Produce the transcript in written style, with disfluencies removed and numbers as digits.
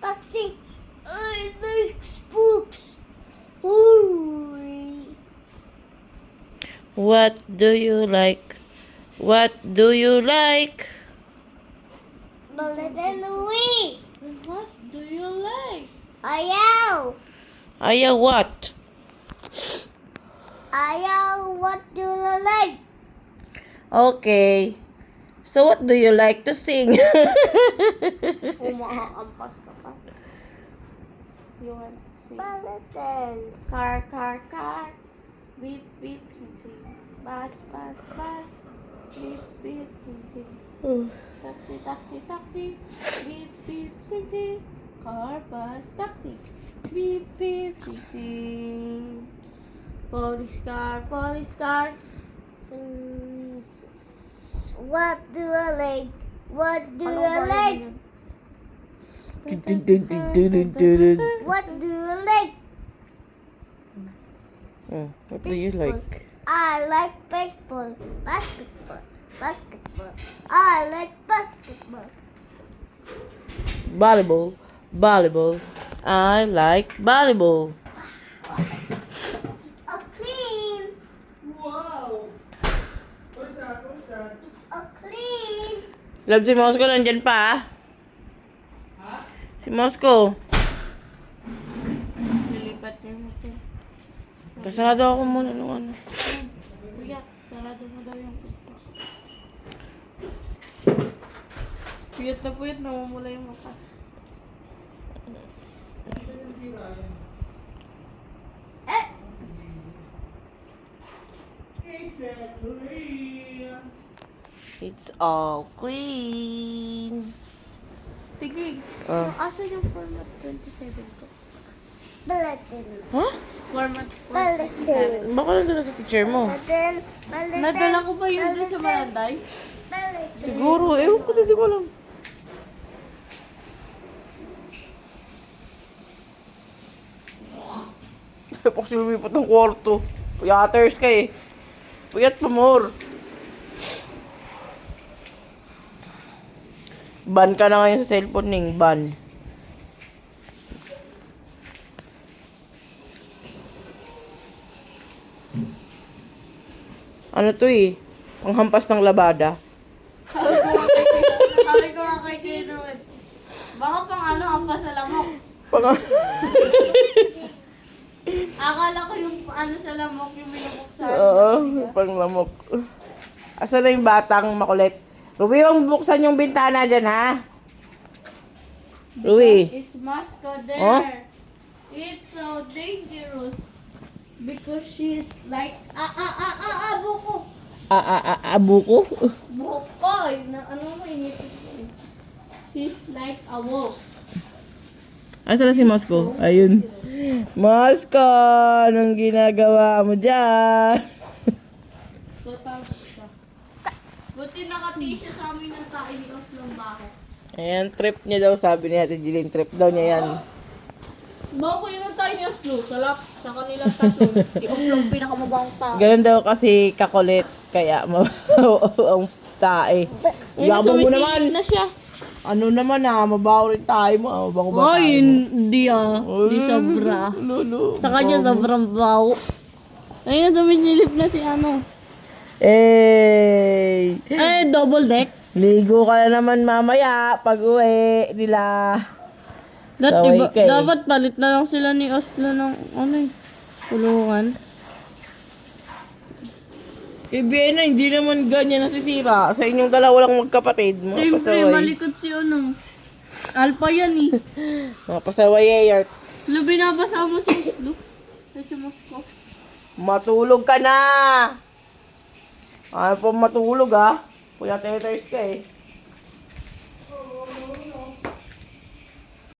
Boxing. I like spooks. Hurry. What do you like? What do you like? Bullet and Louie. What do you like? Ayaw. Aya what? Ayaw, what do you like? Okay. So what do you like to sing? Umahampas ka pa. You want to sing? Bulletin. Car, car, car. Beep, beep, sing, sing. Bus, bus, bus. Beep, beep, sing, sing. Taxi, taxi, taxi. Beep, beep, sing, sing. Car, bus, taxi. Beep, beep, sing, sing. Police car, police car. What do you like? What do Ano you ba like? yun? What do you like? What do you like? I like baseball. Basketball. Basketball. I like basketball. Volleyball. Volleyball. I like volleyball. It's a clean. Wow! What's that? What's that? It's a clean. Love, si Moscow nandyan pa, ah. Ha? Si Moscow. Lilipat niya mo ito. Kasado ako muna nung ano. Kuya, sarado mo daw yung pinto. Puyat na namumula yung mukha. It's a clean. It's all clean. Tigig, asa yung format 27 ko? Bulletin. Huh? Format Bulletin. 27. Baka nandun na sa teacher mo. Bulletin. Bulletin. Nadala ko ba yun doon sa Maranday? Bulletin. Siguro, ewan ko, hindi ko alam. Pag lumipat ng kwarto. Puyaters ka eh. Puyat pa more. Ban ka na ngayon sa cellphone ning ban. Ano to eh? Panghampas ng labada. Sabi ko nga kay Kuya naman. Baka pang ano, ang pasalamok. Pang Akala ko yung ano sa lamok, yung binubuksan. Oo, panglamok. Asa na yung batang makulit? Ruby, huwag buksan yung bintana dyan, ha? Ruby. It's Moscow there. Huh? It's so dangerous. Because she's like, buko. Abuko? Buko, ano mo, inipit ko eh. She's like a wolf. Asa na si Moscow? Ayun. Moscow, anong ginagawa mo dyan? So, tawag siya. Buti nakati siya sa amin ng tayo ni Oslong bakit. Ayan, trip niya daw, sabi ni Ate Jeline. Trip daw niya yan. Bago yun ang tayo ni Oslo, sa kanilang tasyon. Si Oslong pinakamabang tao. Ganun daw kasi kakulit. Kaya, ang tae. Yabang mo naman. na siya. Ano naman mabaho rin tayo mo. Mabaho ba tayo mo? hindi Di sobra. Lolo. Sa kanya sobrang bawo. Ayun, sumisilip na si ano. Eh, Double deck. ligo ka na naman mamaya pag uwi nila. Saway ka eh. Dapat palit na lang sila ni Oslo ng kulungan. Eh, Biena, hindi naman ganyan nasisira. Sa inyong dalawa lang magkapatid. Mga Siyempre, pasaway. malikot si Alpha yan eh. Mga pasaway eh. Lo, binabasa mo si Oslo. Si Moscow. Matulog ka na! Ayaw pa matulog, ha? Kuya teters ka eh.